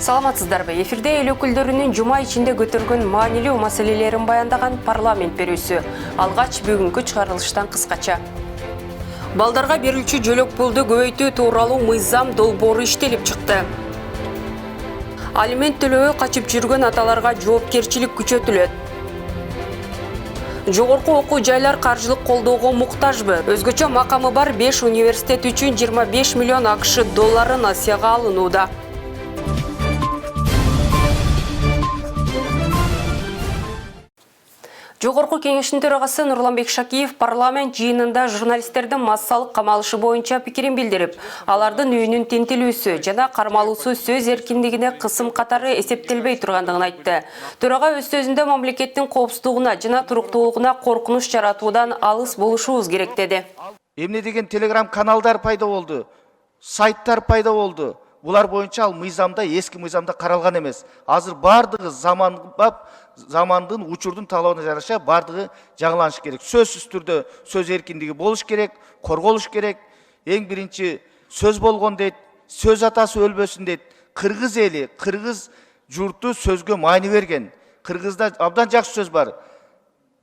Саламатсыздарбы? Эфирде эл өкүлдөрүнүн жума ичинде көтөргөн маанилүү маселелерин баяндаган парламент берүүсү. Алгач бүгүнкү чыгарылыштан кыскача. Балдарга берилчү жөлөк пулду көбөйтүү тууралуу мыйзам долбоору иштелип чыкты. Алимент төлөбөй качып жүргөн аталарга жоопкерчилик күчөтүлөт. Жогорку окуу жайлар каржылык колдоого муктажбы? Өзгөчө макамы бар 5 университет үчүн 25 миллион АКШ доллары насыяга алынууда. Жогорку кеңештин төрагасы Нурланбек Шакиев парламент жыйынында журналисттердин массалык камалышы боюнча пикирин билдирип, алардын үйүнүн тинтилүүсү жана кармалуусу сөз эркиндигине кысым катары эсептелбей тургандыгын айтты. Төрага өз сөзүндө мамлекеттин коопсуздугуна жана туруктуулугуна коркунуч жаратуудан алыс болушубуз керек деди. Эмне деген телеграм каналдар пайда болду, сайттар пайда болду. Булар боюнча ал мыйзамда, эски мыйзамда каралган эмес. Азыр бардыгы замандын учурдун талабына жараша бардыгы жаңыланыш керек. Сөзсүз түрдө сөз эркиндиги болуш керек, корголуш керек. Эң биринчи сөз болгон дейт, сөз атасы өлбөсүн дейт. Кыргыз эли, кыргыз журту сөзгө маани берген. Кыргызда абдан жакшы сөз бар.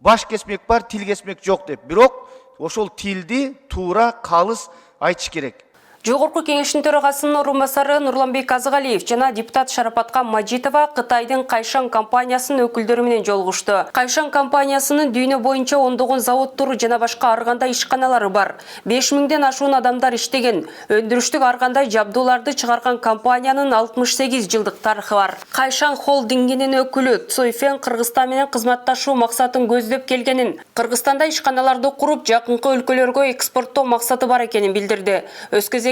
Баш кесмек бар, тил кесмек жок деп. Бирок ошол тилди туура, калыс айтыш керек. Жогорку кеңештин төрагасынын орун басары Нурланбек Азыгалиев жана депутат Шарапатка Мажитова Кытайдын Кайшан компаниясынын өкүлдөрү менен жолугушту. Кайшан компаниясынын дүйнө боюнча ондогон заводдору жана башка ар кандай ишканалары бар. 5000ден ашуун адамдар иштеген, өндүрүштүк ар кандай жабдууларды чыгарган компаниянын 68 жылдык тарыхы бар. Кайшан холдингинин өкүлү Цойфен Кыргызстан менен кызматташуу максатын көздөп келгенин, Кыргызстанда ишканаларды куруп жакынкы өлкөлөргө экспорттоо максаты бар экенин билдирди.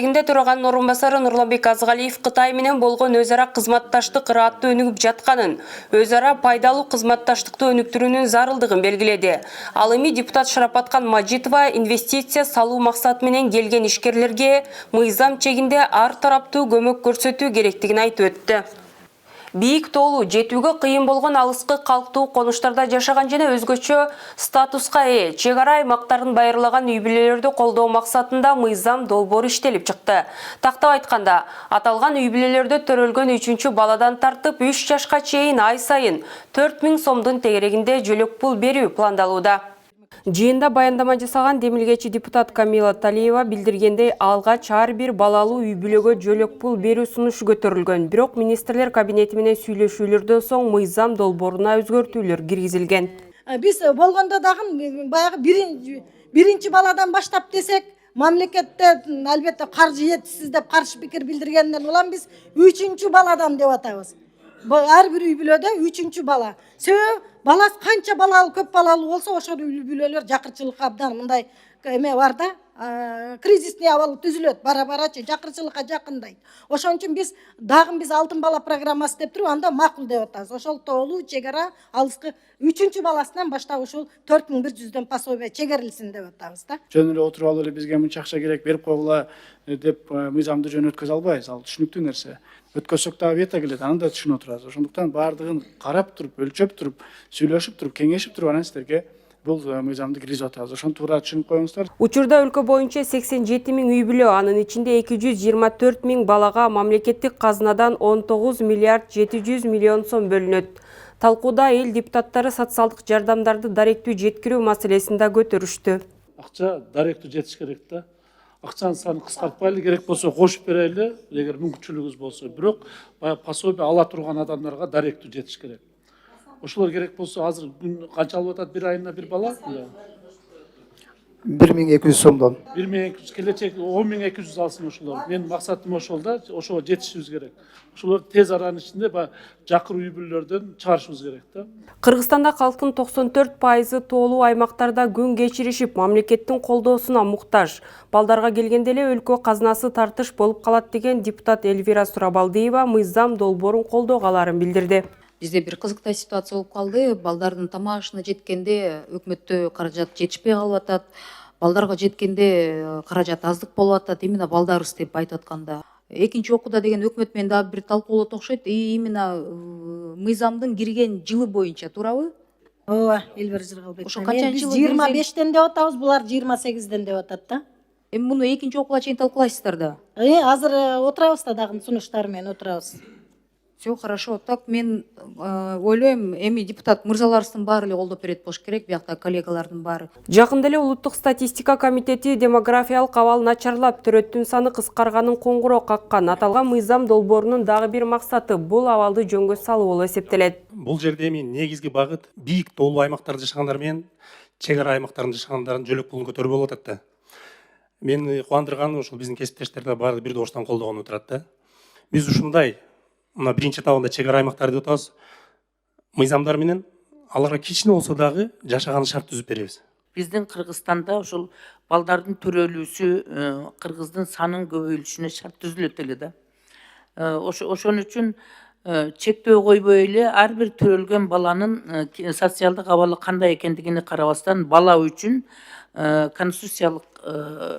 Кезегинде тураганын орун басары Нурланбек Азыгалиев Кытай менен болгон өз ара кызматташтык ырааттуу өнүгүп жатканын, өз ара пайдалуу кызматташтыкты өнүктүрүүнүн зарылдыгын белгиледи. Ал эми депутат Шарапаткан Мажитова инвестиция салуу максаты менен келген ишкерлерге мыйзам чегинде ар тараптуу көмөк көрсөтүү керектигин айтып өттү. Бийик тоолуу жетүүгө кыйын болгон алыскы калктуу конуштарда жашаган жана өзгөчө статуска чек ара аймактарын байырлаган үй бүлөлөрдү колдоо максатында мыйзам долбоору иштелип чыкты. Тактап айтканда, аталган үй бүлөлөрдө төрөлгөн 3 баладан тартып 3 жашка чейин ай сайын 4000 сомдун тегерегинде жөлөк пул берүү пландалууда. Жыйында баяндама жасаган демилгечи депутат Камила Талиева билдиргендей, алгач ар бир балалуу үй бүлөгө жөлөк пул берүү сунушу көтөрүлгөн. Бирок министрлер кабинети менен сүйлөшүүлөрдөн соң мыйзам долбооруна өзгөртүүлөр киргизилген. Биз болгондо дагы баягы биринчи баладан баштап десек, мамлекетте албетте каржы жетишсиз деп каршы пикир билдиргенден улам биз 3 баладан деп атабыз. Ар бир үй бүлөдө 3 бала. Себеби баласы канча балалуу, көп балалуу болсо, ошол үй бүлөлөр жакырчылыкка абдан мындай эме бар да, кризисный абал түзүлөт, бара-барачы жакырчылыкка жакындайт. Ошон үчүн биз алтын бала программасы деп туруп, анда макул деп атабыз. Ошол тоолуу чек ара алыскы 3 баласынан баштап ушул 4100дөн пособие чегерилсин деп атабыз да. Жөн эле отуруп алып эле бизге мынча акча керек берип койгула деп мыйзамды жөн өткөзө албайбыз. Ал түшүнүктүү нерсе. Өткөзсөк дагы бета келет, аны да түшүнүп отурабыз. Ошондуктан баардыгын карап туруп, өлчөп туруп, сүйлөшүп туруп, кеңешип туруп анан сиздерге бул мыйзамды киргизип атабыз. Ошону туура түшүнүп коюңуздар. Учурда өлкө боюнча 87 000 үй бүлө, анын ичинде 224 000 балага мамлекеттик казынадан 19 миллиард 700 миллион сом бөлүнөт. Талкууда эл депутаттары социалдык жардамдарды даректүү жеткирүү маселесин да көтөрүштү. Акча даректүү жетиш керек да. Акчанын санын кыскартпайлы, керек болсо кошуп берели, эгер мүмкүнчүлүгүбүз болсо. Бирок пособие ала турган адамдарга даректүү жетиш керек. Ошолор керек болсо азыр канча алып атат бир айына бир бала? 1200 сомдон. 1200, келечек 10200 алсын ошолор. Менин максатым ошол да, ошого жетишибиз керек. Ошолор тез аранын ичинде жакыр үй бүлөлөрдөн чыгарышыбыз керек да. Кыргызстанда калктын 94% тоолуу аймактарда күн кечиришип, мамлекеттин колдоосуна муктаж. Балдарга келгенде эле өлкө казынасы тартыш болуп калат деген депутат Эльвира Сурабалдиева мыйзам долбоорун колдогаларын билдирди. Бизде бир кызыктуу ситуация болуп калды. Балдардын тамагына жеткенде өкмөттө каражат жетишпей калып атат. Балдарга жеткенде каражат аздык болуп атат. Именно балдарыбыз деп айтып атканда. Экинчи окууда деген өкмөт менен дагы бир талкуулоо окшойт. Именно мыйзамдын кирген жылы боюнча, туурабы? Ооба, Эльвира Жыргалбек. Ошо канча биз жылы 25ден деп атабыз, булар 28ден деп атат да. Эми муну экинчи окууга чейин талкуулайсыздар да. Азыр отурабыз да дагы сунуштар менен отурабыз. Все хорошо. Так мен ойлойм, эми депутат мырзаларыбыздын баары эле колдоп берет болуш керек, биякта коллегалардын баары. Жакында эле Улуттук статистика комитети демографиялык абал начарлап, төрөттүн саны кыскарганын коңгуроо каккан. Аталган мыйзам долбоорунун дагы бир максаты бул абалды жөнгө салуу болуп эсептелет. Бул жерде эми негизги багыт бийик тоолуу аймактарда жашагандар менен чек ара аймактарында жашагандардын жөлөк пулун көтөрүү болуп атат да. Мени кубандырганы ушул биздин кесиптештерде баары бир добуштан колдогонуп турат да. Биз ушундай мына биринчи этабында чек ара аймактар деп атабыз. Мыйзамдар менен аларга кичине болсо дагы жашаган шарт түзүп беребиз. Биздин Кыргызстанда ушул балдардын төрөлүүсү, кыргыздын санын көбөйлүшүнө шарт түзүлөт эле да. Ошон үчүн чектөө койбой эле ар бир төрөлгөн баланын социалдык абалы кандай экендигине карабастан бала үчүн конституциялык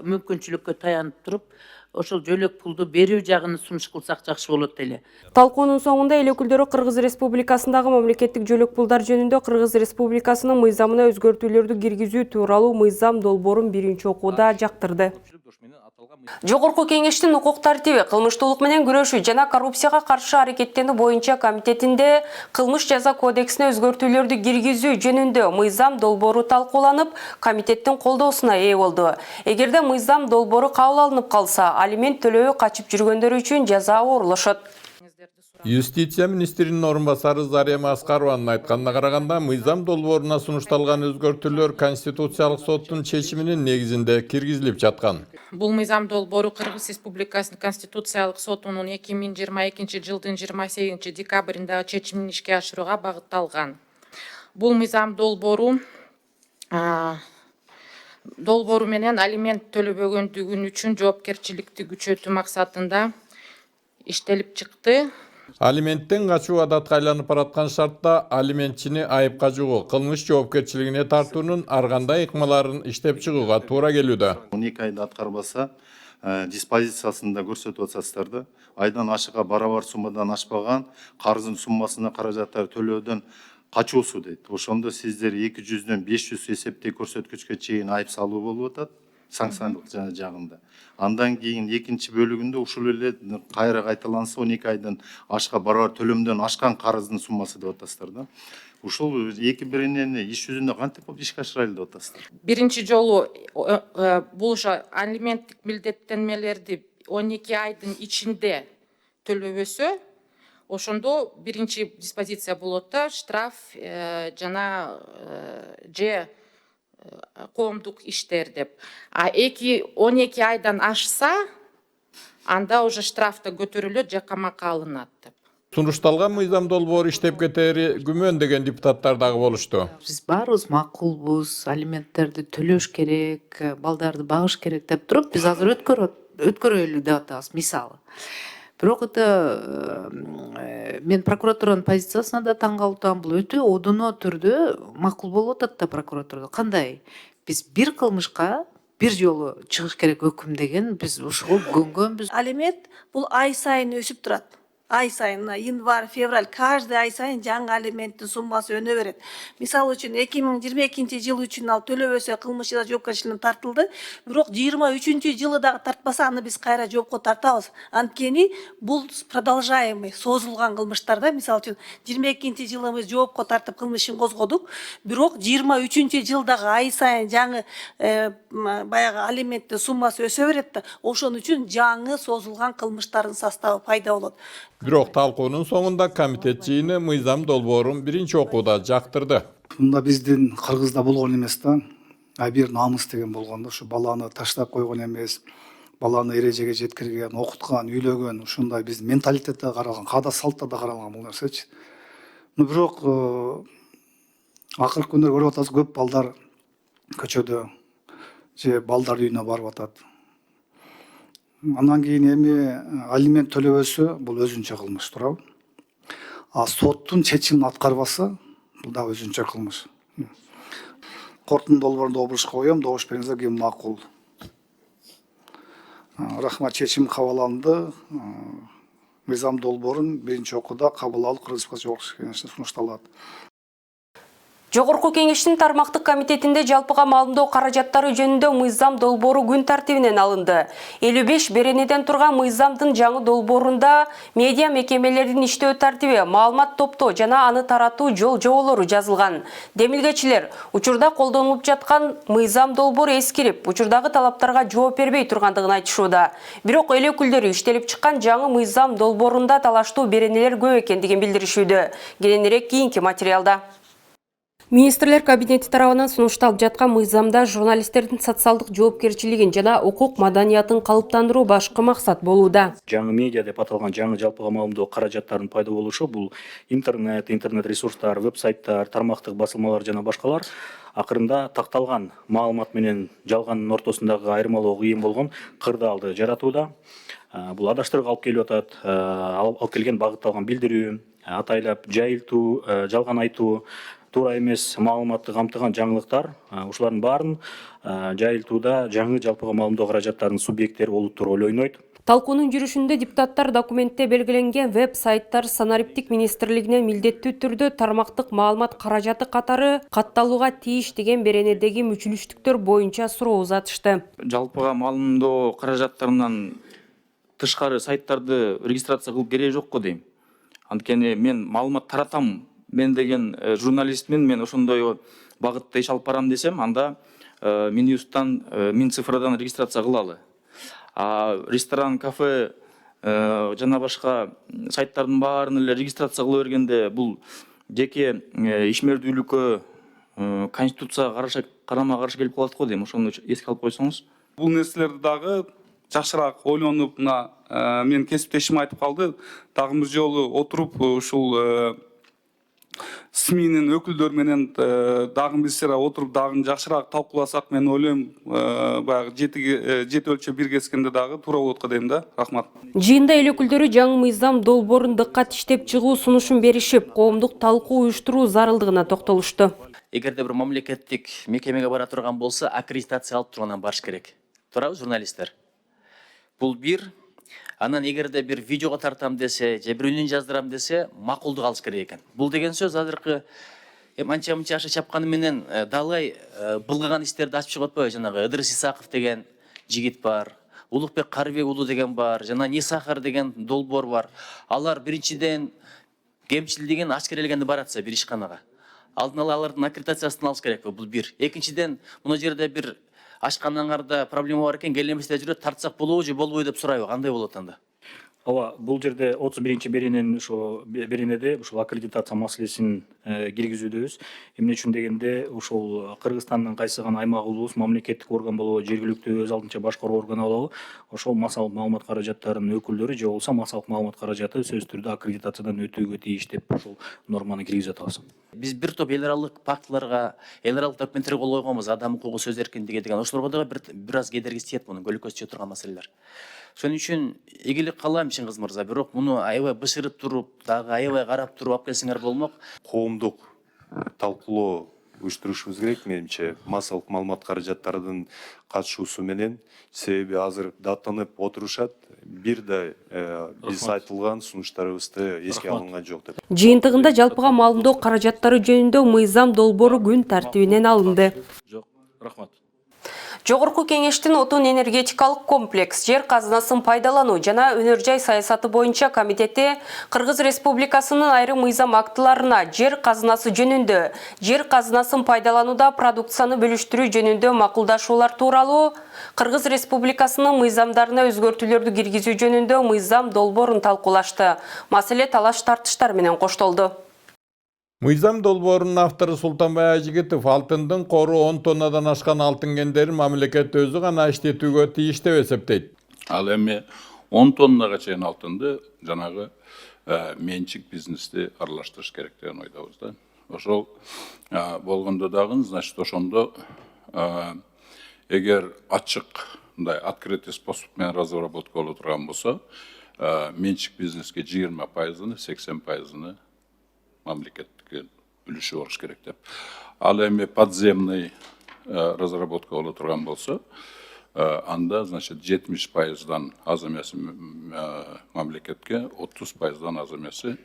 мүмкүнчүлүккө таянып туруп ошол жөлөк пулду берүү жагын сунуш кылсак жакшы болот эле. Талкуунун соңунда эл өкүлдөрү Кыргыз Республикасындагы мамлекеттик жөлөк пулдар жөнүндө Кыргыз Республикасынын мыйзамына өзгөртүүлөрдү киргизүү тууралуу мыйзам долбоорун биринчи окууда жактырды. Жогорку кеңештин укук тартиби, кылмыштуулук менен күрөшүү жана коррупцияга каршы аракеттенүү боюнча комитетинде кылмыш жаза кодексине өзгөртүүлөрдү киргизүү жөнүндө мыйзам долбоору талкууланып, комитеттин колдоосуна ээ болду. Эгерде мыйзам долбоору кабыл алынып калса, алимент төлөбөй качып жүргөндөр үчүн жаза оорлошот. Юстиция министринин орун басары Зарема Аскарованын айтканына караганда, мыйзам долбооруна сунушталган өзгөртүүлөр Конституциялык соттун чечиминин негизинде киргизилип жаткан. Бул мыйзам долбоору Кыргыз Республикасынын Конституциялык сотунун 2022 жылдын 28 декабрындагы чечимин ишке ашырууга багытталган. Бул мыйзам долбоору менен алимент төлөбөгөндүгүн үчүн жоопкерчиликти күчөтүү максатында иштелип чыкты. Алименттен качуу адатка айланып бараткан шартта алиментчини айыпка жугуу, кылмыш жоопкерчилигине тартуунун ар кандай ыкмаларын иштеп чыгууга туура келүүдө. 12 айда аткарбаса, диспозициясында көрсөтүп атасыздар да. Айдан ашыга барабар суммадан ашпаган карыздын суммасына каражаттар төлөөдөн качуусу дейт. Ошондо сиздер 200дөн 500 эсептей көрсөткүчкө чейин айып салуу болуп атат. Санкциялык жагында. Андан кийин экинчи бөлүгүндө ушул эле кайра кайталанса 12 айдан ашка барабар төлөмдөн ашкан карыздын суммасы деп атасыздар да. Ушул эки биринен иш жүзүндө кантип ишке ашырайлы деп атасыздар. Биринчи жолу бул алименттик милдеттенмелерди 12 айдын ичинде төлөбөсө, ошондо биринчи диспозиция болот да, штраф жана же коомдук иштер деп. А 12 айдан ашса, анда уже штраф да көтөрүлөт, же камакка алынат деп. Сунушталган мыйзам долбоору иштеп кетери күмөн деген депутаттар дагы болушту. Биз баарыбыз макулбуз, алименттерди төлөш керек, балдарды багыш керек деп туруп, биз азыр өткөрөлү деп атабыз, мисалы. Бирок мен прокуратуранын позициясына да таң калып, бул өтө одуно түрдө макул болуп атат да прокуратурада. Кандай? Биз бир кылмышка бир жолу чыгыш керек өкүм деген биз ушуга көнгөнбүз. Алимент бул ай сайын өсүп турат. Ай сайын, январь, февраль, каждый ай сайын жаңы алименттин суммасы өнө берет. Мисалы үчүн 2022 жыл үчүн ал төлөбөсө кылмыш жаза жоопкерчилигине тартылды. Бирок 23 жылы дагы тартпаса, аны биз кайра жоопко тартабыз. Анткени бул продолжаемый, созулган кылмыштарда, мисалы үчүн 22 жылы биз жоопко тартып кылмыш ишин козгодук. Бирок 23 жылдагы ай сайын жаңы баягы алименттин суммасы өсө берет да, ошон үчүн жаңы созулган кылмыштардын составы пайда болот. Бирок талкуунун соңунда комитет жыйыны мыйзам долбоорун биринчи окууда жактырды. Мында биздин Кыргызда болгон эмес да, бир намыс деген болгон да, ушу баланы таштап койгон эмес, баланы эрежеге жеткирген, окуткан, үйлөгөн, ушундай биздин менталитетте каралган, каада салтта да каралган бул нерсечи. Бирок акыркы күндө көрүп атабыз, көп балдар көчөдө же балдар үйүнө барып атат. Андан кийин эми алимент төлөбөсө бул өзүнчө кылмыш, туурабы? А соттун чечимин аткарбаса, бул да өзүнчө кылмыш. Корктун долбоорунда добушка коем, добуш бериңиздер, ким макул. Рахмат, чечим кабыл алынды. Мыйзам долбоорун биринчи окууда кабыл алып Кыргыз Республикасы Жогорку Кеңешине сунушталат. Жогорку кеңештин тармактык комитетинде жалпыга маалымдоо каражаттары жөнүндө мыйзам долбоору күн тартибинен алынды. 55 беренеден турган мыйзамдын жаңы долбоорунда медиа мекемелердин иштөө тартиби, маалымат топтоо жана аны таратуу жол жоболору жазылган. Демилгечилер учурда колдонулуп жаткан мыйзам долбоору эскирип, учурдагы талаптарга жооп бербей тургандыгын айтышууда. Бирок эл өкүлдөрү иштелип чыккан жаңы мыйзам долбоорунда талаштуу беренелер көп экендигин билдиришүүдө. Кийинирээк кийинки материалда. Министрлер кабинети тарабынан сунушталып жаткан мыйзамда журналисттердин социалдык жоопкерчилигин жана укук маданиятын калыптандыруу башкы максат болууда. Жаңы медиа деп аталган жаңы жалпыга маалымдоо каражаттарынын пайда болушу бул интернет ресурстар, веб-сайттар, тармактык басылмалар жана башкалар акырында такталган маалымат менен жалгандын ортосундагы айырмалоо кыйын болгон кырдаалды жаратууда. Бул адаштырууга алып келип атат, алып келген багытталган билдирүү, атайлап жайылтуу, жалган айтуу, туура эмес маалыматты камтыган жаңылыктар, ушулардын баарын жайылтууда жаңы жалпыга маалымдоо каражаттарынын субъекттери болуп туруп роль ойнойт. Талкуунун жүрүшүндө депутаттар документте белгиленген веб-сайттар санариптик министрлигинен милдеттүү түрдө тармактык маалымат каражаты катары катталууга тийиш деген беренедеги мүчүлүштүктөр боюнча суроо узатышты. Жалпыга маалымдоо каражаттарынан тышкары сайттарды регистрация кылып кереги жок го дейм. Анткени мен маалымат таратам, мен деген журналистмин, мен ошондой багытта иш алып барам десем, анда Минюстан, Минцифрадан регистрация кылалы. Ресторан, кафе жана башка сайттардын баарын эле регистрация кыла бергенде бул жеке ишмердүүлүккө конституцияга карама каршы келип калат го дейм. Ошону эске алып койсоңуз. Бул нерселерди дагы жакшыраак ойлонуп, мен кесиптешим айтып калды. Дагы бир жолу отуруп ушул СМИнин өкүлдөрү менен дагы биз отуруп дагы жакшыраак талкууласак, мен ойлойм, баягы жети өлчөп бир кескенде дагы туура болот го дейм да. Рахмат. Жыйында эл өкүлдөрү жаңы мыйзам долбоорун дыккат иштеп чыгуу сунушун беришип, коомдук талкуу уюштуруу зарылдыгына токтолушту. Эгерде бир мамлекеттик мекемеге бара турган болсо, аккредитация алып тургандан барыш керек. Туурабы, журналисттер? Бул бир. Анан эгерде бир видеого тартам десе, же бир үнүн жаздырам десе, макулдук алыш керек экен. Бул деген сөз азыркы анча-мынча аша чапканы менен далай былгаган иштерди ачып чыгып атпайбы? Жанагы Ыдырыс Исаков деген жигит бар, Улукбек Карыбек уулу деген бар, жана Нисахар деген долбоор бар. Алар биринчиден кемчилдигин ачкерелегенде баратса бир ишканага, алдын ала алардын аккредитациясын алыш керекпи? Бул бир. Экинчиден, мына жерде бир ашканаңарда проблема бар экен, келеместе жүрөт, тартсак болобу же болбойбу деп сурайбы, кандай болот анда? Ооба, бул жерде 31 берененин ошо беренеде ушул аккредитация маселесин киргизүүдөбүз. Эмне үчүн дегенде, ушул Кыргызстандын кайсы гана аймагы болобу, мамлекеттик орган болобу, жергиликтүү өз алдынча башкаруу органы болобу, ошол массалык маалымат каражаттарынын өкүлдөрү же болбосо массалык маалымат каражаты сөзсүз түрдө аккредитациядан өтүүгө тийиш деп ушул норманы киргизип атабыз. Биз бир топ эл аралык пактыларга, эл аралык документтерге кол койгонбуз, адам укугу, сөз эркиндиги деген. Ошолорго дагы бир аз кедерги тиет, мунун көлөкөсү түшө турган маселелер. Ошон үчүн ийгилик каалайм Чыңгыз мырза, бирок муну аябай бышырып туруп, дагы аябай карап туруп алып келсеңер болмок. Коомдук талкуулоо уюштурушубуз керек менимче, массалык маалымат каражаттарынын катышуусу менен, себеби азыр даттанып отурушат, бир да биз айтылган сунуштарыбызды эске алынган жок деп. Жыйынтыгында жалпыга маалымдоо каражаттары жөнүндө мыйзам долбоору күн тартибинен алынды. Жок, рахмат. Жогорку кеңештин отун энергетикалык комплекс, жер казынасын пайдалануу жана өнөр-жай саясаты боюнча комитети Кыргыз Республикасынын айрым мыйзам актыларына жер казынасы жөнүндө, жер казынасын пайдаланууда продукцияны бөлүштүрүү жөнүндө макулдашуулар тууралуу Кыргыз Республикасынын мыйзамдарына өзгөртүүлөрдү киргизүү жөнүндө мыйзам долбоорун талкуулашты. Маселе талаш тартыштар менен коштолду. Мыйзам долбоорунун автору Султанбай Ажигитов алтындын кору 10 тоннадан ашкан алтын кендерин мамлекет өзү гана иштетүүгө тийиш деп эсептейт. Ал эми 10 тоннага чейин алтынды жанагы менчик бизнести аралаштырыш керек деген ойдобуз да. Ошол болгондо дагы, значит, ошондо эгер ачык мындай открытый способ менен разработка боло турган болсо, менчик бизнеске 20%, 80% мамлекеттик үлүшү болуш керек деп. Ал эми подземный разработка боло турган болсо, анда, значит, 70%дан аз эмеси мамлекетке, 30%дан аз эмеси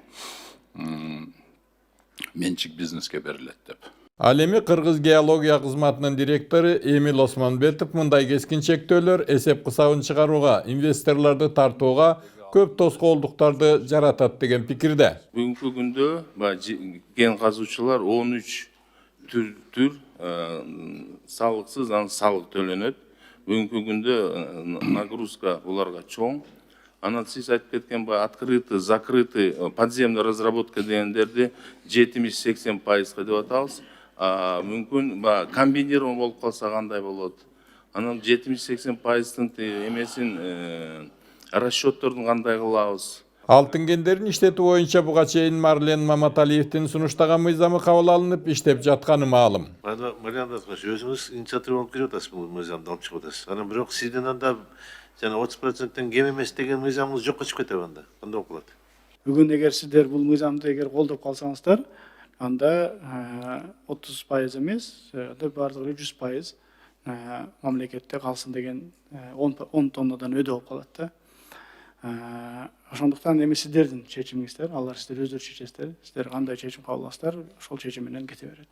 менчик бизнеске берилет деп. Ал эми Кыргыз геология кызматынын директору Эмил Осмонбетов мындай кескин чектөөлөр эсеп кысабын чыгарууга, инвесторлорду тартууга көп тоскоолдуктарды жаратат деген пикирде. Бүгүнкү күндө кен казуучулар 13 түр салыксыз салык төлөнөт. Бүгүнкү күндө нагрузка буларга чоң. Анан сиз айтып кеткен открытый, закрытый, подземный разработка дегендерди 70-80% деп атабыз. Мүмкүн комбинирован болуп калса кандай болот? Анан 70-80%-тын эмесин расчеттордун кандай кылабыз? Алтын кендерин иштетүү боюнча буга чейин Марлен Маматалиевдин сунуштаган мыйзамы кабыл алынып, иштеп жатканы маалым. Мариан Аткаш, өзүңүз инициатива алып келип атасыз бул мыйзамды алып чыгып атасыз. Анан бирок сиздин анда жана 30%-тен кем эмес деген мыйзамыңыз жокко чыгып кетеби анда? Кандай болуп калат? Бүгүн эгер сиздер бул мыйзамды эгер колдоп калсаңыздар, анда 30% эмес, бардыгы 100% мамлекетте калсын деген 10 тоннадан өдө болуп калат да. Ошондуктан эми сиздердин чечимиңиздер, алар сиздер өздөрү чечесиздер. Сиздер кандай чечим кабыл аласыздар, ошол чечим менен кете берет.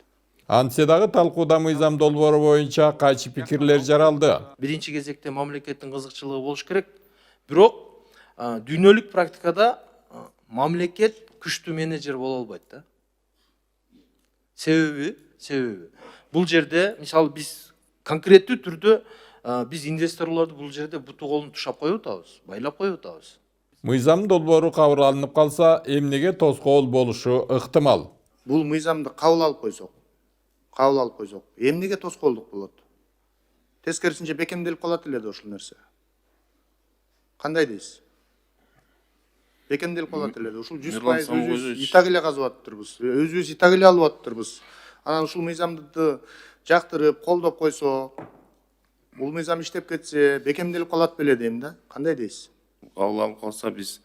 Антседагы талкууда мыйзам долбоору боюнча кайчы пикирлер жаралды. Биринчи кезекте мамлекеттин кызыкчылыгы болуш керек. Бирок дүйнөлүк практикада мамлекет күчтүү менеджер боло албайт да. Себеби бул жерде мисалы биз конкреттүү түрдө биз инвесторлорду бул жерде буту колун тушап коюп атабыз, байлап коюп атабыз. Мыйзам долбоору кабыл алынып калса, эмнеге тоскоол болушу ыктымал. Бул мыйзамды кабыл алып койсок, эмнеге тоскоолдук болот? Тескерисинче бекемделип калат эле да ушул нерсе. Кандай дейсиз? Бекемделип калат эле да. Ушул 100% өзүбүз итак эле казып атыптырбыз. Өзүбүз итак эле алып атыптырбыз. Анан ушул мыйзамды жактырып, колдоп койсо, бул мыйзам иштеп кетсе, бекемделип калат беле дейм да. Кандай дейсиз? Кабыл алып калса биз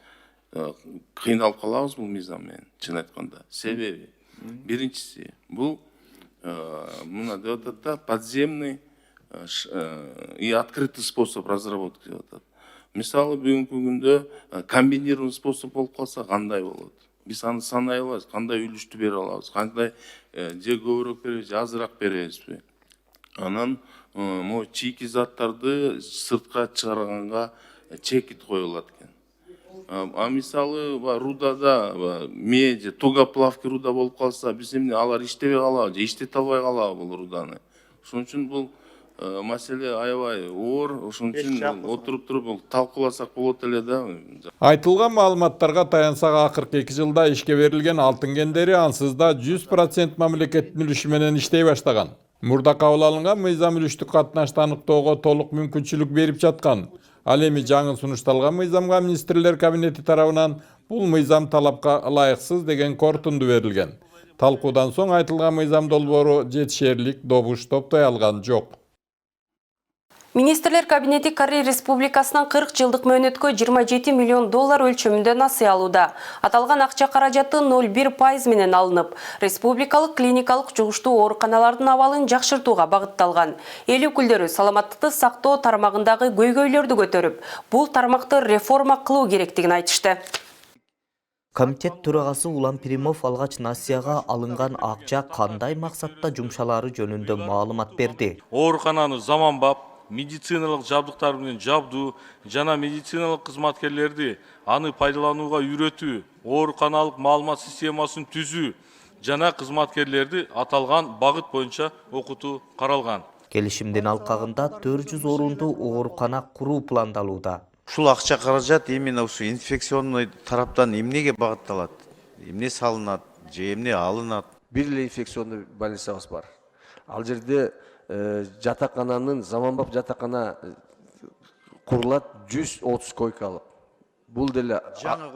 кыйналып калабыз бул мыйзам менен, чын айтканда. Себеби биринчиси бул мына деп атат да, подземный и открытый способ разработки деп атат. Мисалы бүгүнкү күндө комбинированный способ болуп калса кандай болот? Биз аны санай алабыз, кандай үлүштү бере алабыз, кандай же көбүрөөк беребиз, же азыраак беребизби? Анан могу чийки заттарды сыртка чыгарганга чекит коюлат экен. Мисалы рудада меди, тугоплавки руда болуп калса, биз эмне алар иштебей калабы, же иштете албай калабы бул руданы. Ошон үчүн бул маселе аябай оор, ошон үчүн отуруп туруп талкууласак болот эле да. Айтылган маалыматтарга таянсак, акыркы 2 жылда ишке берилген алтын кендери ансыз да 100% мамлекеттин үлүшү менен иштей баштаган. Мурда кабыл алынган мыйзам үлүштүк катнашты аныктоого толук мүмкүнчүлүк берип жаткан. Ал эми жаңы сунушталган мыйзамга министрлер кабинети тарабынан бул мыйзам талапка ылайыксыз деген корутунду берилген. Талкуудан соң айтылган мыйзам долбоору жетишерлик добуш топтой алган жок. Министрлер кабинети Корея Республикасынан 40 жылдык мөөнөткө 27 миллион доллар өлчөмүндө насыя алууда. Аталган акча каражаты 0,1% менен алынып, республикалык клиникалык жугуштуу ооруканалардын абалын жакшыртууга багытталган. Эл өкүлдөрү саламаттыкты сактоо тармагындагы көйгөйлөрдү көтөрүп, бул тармакты реформа кылуу керектигин айтышты. Комитет төрагасы Улан Пиримов алгач насияга алынган акча кандай максатта жумшалары жөнүндө маалымат берди. Оорукананы заманбап, медициналык жабдыктар менен жабдуу жана медициналык кызматкерлерди аны пайдаланууга үйрөтүү, ооруканалык маалымат системасын түзүү жана кызматкерлерди аталган багыт боюнча окутуу каралган. Келишимдин алкагында 400 орунду оорукана куруу пландалууда. Ушул акча каражат именно ушу инфекционный тараптан эмнеге багытталат? Эмне салынат, же эмне алынат? Бир эле инфекционный больницабыз бар. Ал жерде жатакананын заманбап жатакана курулат 130 койкалык. Бул деле жаңы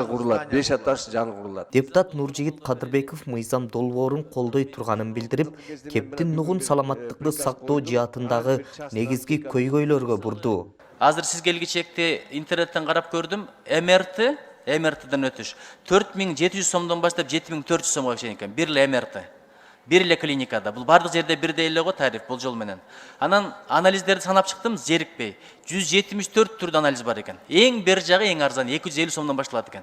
курулат, 5 этаж жаңы курулат. Депутат Нуржигит Кадырбеков мыйзам долбоорун колдой турганын билдирип, кептин нугун саламаттыкты сактоо жаатындагы негизги көйгөйлөргө бурду. Азыр сиз келгичекте интернеттен карап көрдүм, МРТден өтүш 4700 сомдон баштап 7400 сомго чейин экен. Бир эле МРТ. Бир эле клиникада. Бул бардык жерде бирдей эле го тариф бул жол менен. Анан анализдерди санап чыктым, зерикпей. 174 түрдө анализ бар экен. Эң бер жагы эң арзан 250 сомдон башталат экен.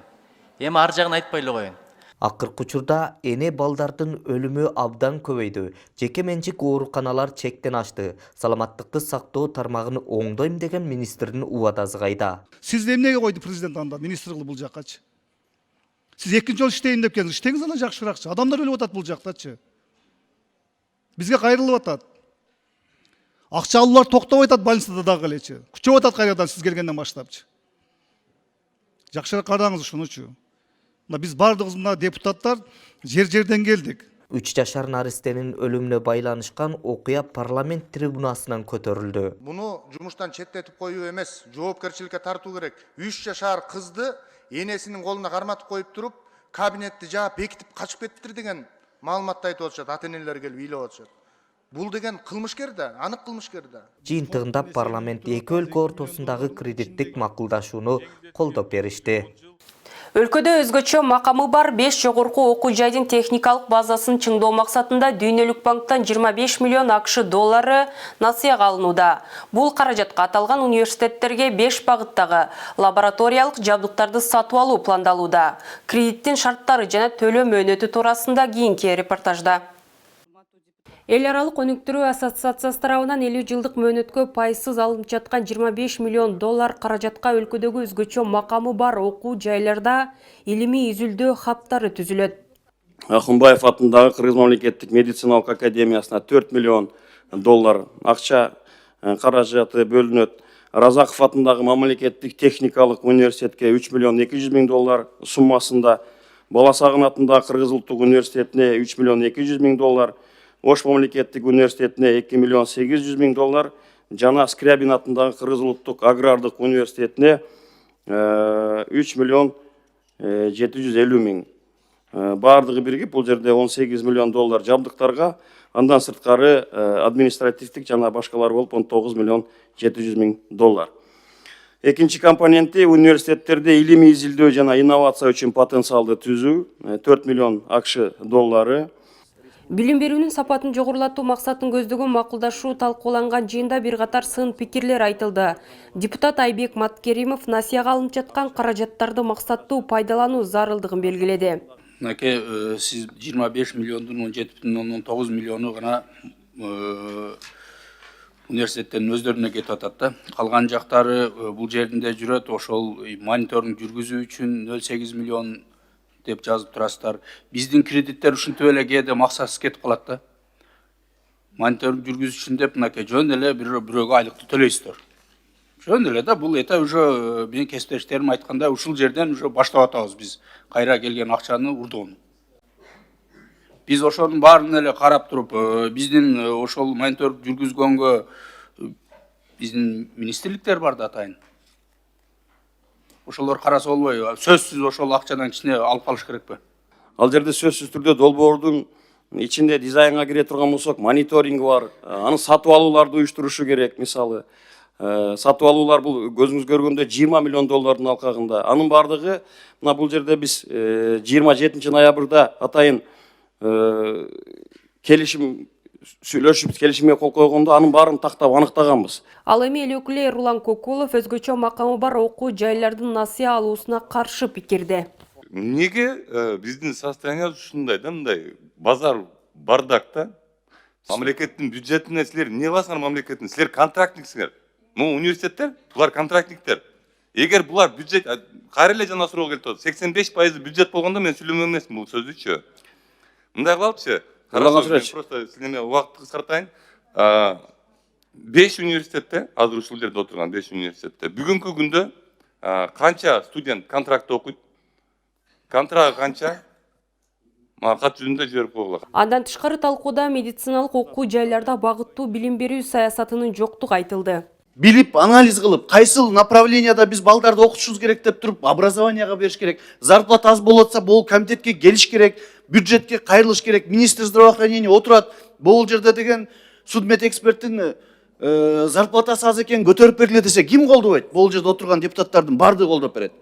Эми ар жагын айтпай эле коеюн. Акыркы учурда эне балдардын өлүмү абдан көбөйдү. Жеке менчик ооруканалар чектен ашты. Саламаттыкты сактоо тармагын оңдойм деген министрдин убадасы кайда? Сиз эмнеге койду президент анда министр кылып бул жаккачы? Сиз экинчи жолу иштейин деп келдиңиз. Иштеңиз ана жакшыракчы. Адамдар өлүп атат бул жактачы. Бизге кайрылып атат. Акча алуулар токтоп атат больницада дагы элечи. Күчөп атат кайрадан сиз келгенден баштапчы. Жакшыраак караңыз ушунучу. Биз бардыгыбыз мына депутаттар жерден келдик. 3 жашар наристенин өлүмүнө байланышкан окуя парламент трибунасынан көтөрүлдү. Буну жумуштан четтетип коюу эмес, жоопкерчиликке тартуу керек. 3 жашар кызды энесинин колуна карматып коюп туруп, кабинетти жаап бекитип качып кеттир деген маалыматты айтып атышат, ата-энелер келип ыйлап атышат. Бул деген кылмышкер да, анык кылмышкер да. Жыйынтыгында парламент эки өлкө ортосундагы кредиттик макулдашууну колдоп беришти. Өлкөдө өзгөчө макамы бар 5 жогорку окуу жайдын техникалык базасын чыңдоо максатында Дүйнөлүк банктан 25 миллион акш доллары насыяга алынууда. Бул каражатка аталган университеттерге 5 багыттагы лабораториялык жабдыктарды сатып алуу пландалууда. Кредиттин шарттары жана төлөө мөөнөтү туурасында кийинки репортажда. Эл аралык өнүктүрүү ассоциациясы тарабынан 50 жылдык мөөнөткө пайсыз алынып жаткан 25 миллион доллар каражатка өлкөдөгү өзгөчө макамы бар окуу жайларда илимий изилдөө хаптары түзүлөт. Ахунбаев атындагы Кыргыз мамлекеттик медициналык академиясына 4 миллион доллар акча каражаты бөлүнөт. Разаков атындагы мамлекеттик техникалык университетке 3 миллион 200 миң доллар суммасында, Баласагын атындагы Кыргыз улуттук университетине 3 миллион 200 миң доллар, Ош мамлекеттик университетине 2 миллион 800 миң доллар, жана Скрябин атындагы Кыргыз улуттук агрардык университетине 3 миллион 750 миң. Бардыгы биригип бул жерде 18 миллион доллар жабдыктарга, андан сырткары административдик жана башкалар болуп 19 миллион 700 миң доллар. Экинчи компоненти университеттерде илимий изилдөө жана инновация үчүн потенциалды түзүү 4 миллион акш доллары. Билим берүүнүн сапатын жогорулатуу максатын көздөгөн макулдашуу талкууланган жыйында бир катар сын пикирлер айтылды. Депутат Айбек Маткеримов насыяга алынып жаткан каражаттарды максаттуу пайдалануу зарылдыгын белгиледи. Сиз 25 миллиондун 17,9 миллиону гана университеттердин өздөрүнө кетип атат да. Калган жактары бул жеринде жүрөт, ошол мониторинг жүргүзүү үчүн 0,8 миллион деп жазып турасыздар. Биздин кредиттер ушинтип эле кээде максатсыз кетип калат да. Мониторинг жүргүзүү үчүн деп мынакей жөн эле бирөөгө айлыкты төлөйсүздөр. Жөн эле да, бул это уже менин кесиптештерим айткандай ушул жерден уже баштап атабыз биз кайра келген акчаны урдоону. Биз ошонун баарын эле карап туруп, биздин ошол мониторинг жүргүзгөнгө биздин министрликтер бар да атайын. Ошолор караса болбойбу? Сөзсүз ошол акчадан ичине алып калыш керекпи? Ал жерде сөзсүз түрдө долбоордун ичинде дизайнга кире турган болсок, мониторинг бар, аны сатып алууларды уюштурушу керек. Мисалы, сатып алуулар бул көзүңүз көргөндө 20 миллион доллардын алкагында. Анын бардыгы мына бул жерде биз 27 ноябрда атайын келишим сүйлөшүп келишимге кол койгондо анын баарын тактап аныктаганбыз. Ал эми эл өкүлү Эрлан Кокулов өзгөчө макамы бар окуу жайлардын насыя алуусуна каршы пикирде. Неге биздин состояние ушундай да, мындай базар бардакта? Мамлекеттин бюджетине силер эмне кыласыңар мамлекеттин? Силер контрактниктсиңер. Университеттер, булар контрактниктер. Эгер булар бюджет кайра эле жана суроо келип атат. 85% бюджет болгондо мен сүйлөмөк эмесмин бул сөздүчү. Мындай кылалычы? Просто силерге убакытты кыскартайын. 5 университетте, азыр ушул жерде отурган 5 университетте бүгүнкү күндө канча студент контрактта окуйт? Контракт канча? Кат жүзүндө жиберип койгула. Андан тышкары талкууда медициналык окуу жайларда багыттуу билим берүү саясатынын жоктугу айтылды. Билип, анализ кылып, кайсыл направленияда биз балдарды окутушубуз керек деп туруп, образованияга бериш керек. Зарплата аз болуп атса, бул комитетке келиш керек, бюджетке кайрылыш керек. Министр здравоохранения отурат, бул жерде деген судмед эксперттин зарплатасы аз экен көтөрүп бергиле десе, ким колдобойт? Бул жерде отурган депутаттардын бардыгы колдоп берет.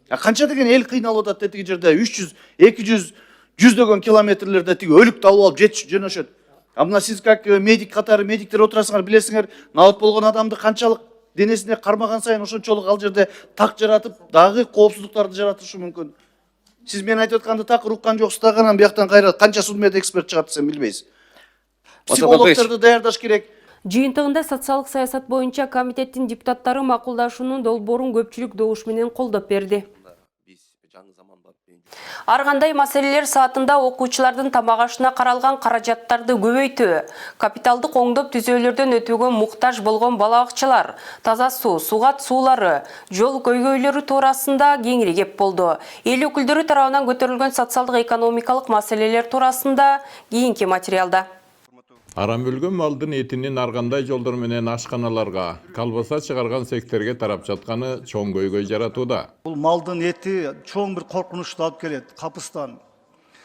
Канча деген эл кыйналып атат тиги жерде 300, 200, 100 километрлерде тиги өлүктү алып алып жетишип жөнөшөт. Мына сиз как медик катары медиктер отурасыңар, билесиңер, наот болгон адамды канчалык денесине кармаган сайын ошончолук ал жерде так жаратып, дагы коопсуздуктарды жаратышы мүмкүн. Сиз мен айтып атканды такыр уккан жоксуз да, анан бияктан кайра канча судмед эксперт чыгат десем билбейсиз. Психологдорду даярдаш керек. Жыйынтыгында социалдык саясат боюнча комитеттин депутаттары макулдашуунун долбоорун көпчүлүк добуш менен колдоп берди. Ар кандай маселелер саатында окуучулардын тамак ашына каралган каражаттарды көбөйтүү, капиталдык оңдоп түзөөлөрдөн өтүүгө муктаж болгон бала бакчалар, таза суу, сугат суулары, жол көйгөйлөрү туурасында кеңири кеп болду. Эл өкүлдөрү тарабынан көтөрүлгөн социалдык экономикалык маселелер туурасында кийинки материалда. Арам өлгөн малдын этинин ар кандай жолдор менен ашканаларга, колбаса чыгарган секторге тарап жатканы чоң көйгөй жаратууда. Бул малдын эти чоң бир коркунучту алып келет, капыстан.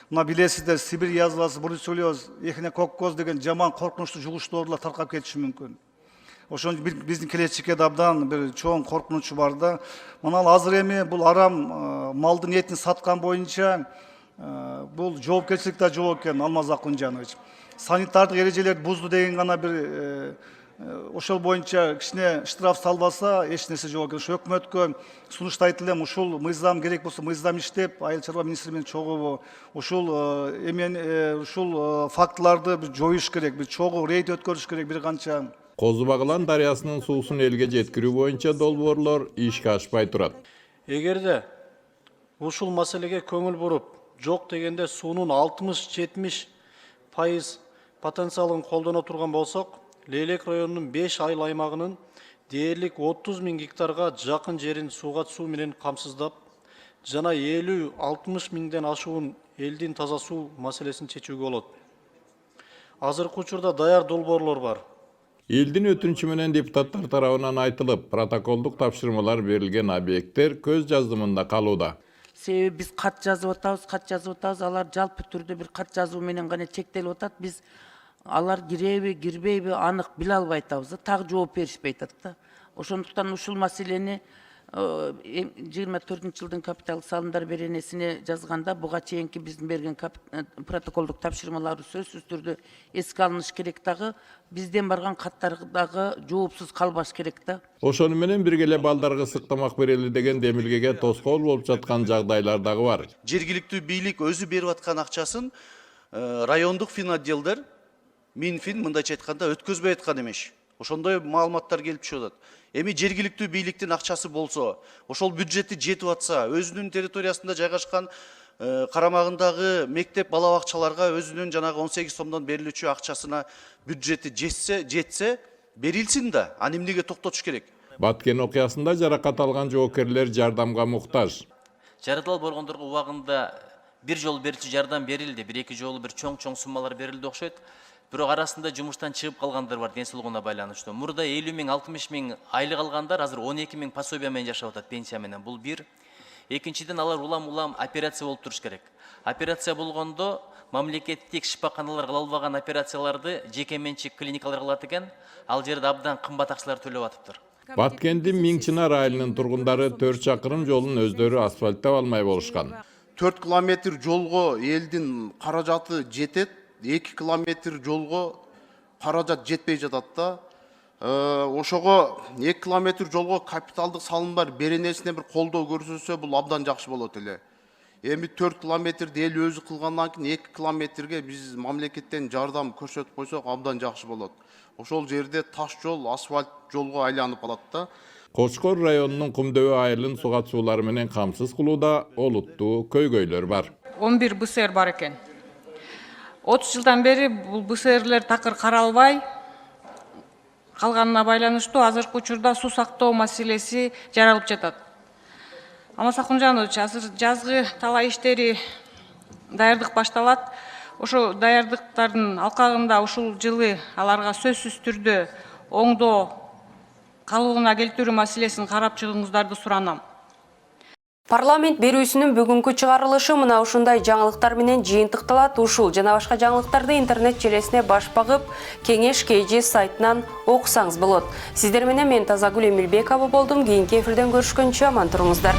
Мына билесиздер, Сибирь язвасы, бруцеллез, эхинококкоз деген жаман коркунучтуу жугуштуу оорулар таркап кетиши мүмкүн. Ошон биздин келечекке абдан бир чоң коркунучу бар да. Мына азыр эми бул арам малдын этин саткан боюнча бул жоопкерчилик да жок экен, Алмаз Акунжанович. Санитардык эрежелерди бузду деген гана бир ошол боюнча кичине штраф салбаса эч нерсе жок экен. Ошо өкмөткө сунуштайт элем, ушул мыйзам керек болсо мыйзам иштеп, айыл чарба министри менен чогуу ушул ушул фактыларды жоюш керек, бир чогуу рейд өткөрүш керек бир канча. Козу Багылан дарыясынын суусун элге жеткирүү боюнча долбоорлор ишке ашпай турат. Эгерде ушул маселеге көңүл буруп, жок дегенде суунун 60-70% потенциалын колдоно турган болсок, Лейлек районунун 5 айыл аймагынын дээрлик 30 000 гектарга жакын жерин сугат суу менен камсыздап, жана 50-60 000ден ашуун элдин таза суу маселесин чечүүгө болот. Азыркы учурда даяр долбоорлор бар. Элдин өтүнчү менен депутаттар тарабынан айтылып, протоколдук тапшырмалар берилген объекттер көз жаздымында калууда. Себеби биз кат жазып атабыз, алар жалпы түрдө бир кат жазуу менен гана чектелип атат. Биз алар киреби, кирбейби анык биле албай атабыз, так жооп беришпей атат да. Ошондуктан ушул маселени 24-жылдын капиталдык салымдар беренесине жазганда буга чейинки биздин берген протоколдук тапшырмаларды сөзсүз түрдө эске алыныш керек дагы, бизден барган каттар дагы жоопсуз калбаш керек да. Ошону менен бирге эле балдарга ысык тамак берели деген демилгеге тоскоол болуп жаткан жагдайлар дагы бар. Жергиликтүү бийлик өзү берип аткан акчасын райондук финотделдер, Минфин мындайча айтканда өткөзбөй аткан эмес. Ошондой маалыматтар келип түшүп атат. Эми жергиликтүү бийликтин акчасы болсо, ошол бюджети жетип атса, өзүнүн территориясында жайгашкан карамагындагы мектеп бала бакчаларга өзүнүн жанагы 18 сомдон берилүүчү акчасына бюджети жетсе, берилсин да. Аны эмнеге токтотуш керек? Баткен окуясында жаракат алган жоокерлер жардамга муктаж. Жаратылып болгондорго убагында бир жол берчи жардам берилди, бир-эки жолу бир чоң суммалар берилди окшойт. Бирок арасында жумуштан чыгып калгандар бар ден соолугуна байланыштуу. Мурда 50 000, 60 000 айлык алгандар азыр 12 000 пособия менен жашап атат, пенсия менен. Бул бир. Экинчиден алар улам операция болуп туруш керек. Операция болгондо мамлекеттик шифаканалар кыла албаган операцияларды жеке менчик клиникалар кылат экен. Ал жерде абдан кымбат акчалар төлөп атыптыр. Баткендин Миңчинар айылынын тургундары 4 чакырым жолун өздөрү асфальттап алмай болушкан. 4 километр жолго элдин каражаты жетет. 2 километр жолго каражат жетпей жатат да. Ошого 2 километр жолго капиталдык салымдар беренесине бир колдоо көрсөтсө, бул абдан жакшы болот эле. Эми 4 километрди эл өзү кылгандан кийин 2 километрге биз мамлекеттен жардам көрсөтүп койсок абдан жакшы болот. Ошол жерде таш жол, асфальт жолго айланып алат да. Кочкор районунун Кумдөбө айылын сугат суулары менен камсыз кылууда олуттуу көйгөйлөр бар. 11 БСР бар экен. 30 жылдан бери бул БСРлер такыр каралбай калганына байланыштуу азыркы учурда суу сактоо маселеси жаралып жатат. Алмаз Акунжанович, азыр жазгы талаа иштери даярдык башталат. Ошо даярдыктардын алкагында ушул жылы аларга сөзсүз түрдө оңдоо калыбына келтирүү маселесин карап чыгыңыздарды суранам. Парламент берүүсүнүн бүгүнкү чыгарылышы мына ушундай жаңылыктар менен жыйынтыкталат. Ушул жана башка жаңылыктарды интернет желесине баш багып, Кеңеш KG сайтынан окусаңыз болот. Сиздер менен мен Тазагүл Эмилбекова болдум. Кийинки эфирден көрүшкөнчө аман туруңуздар.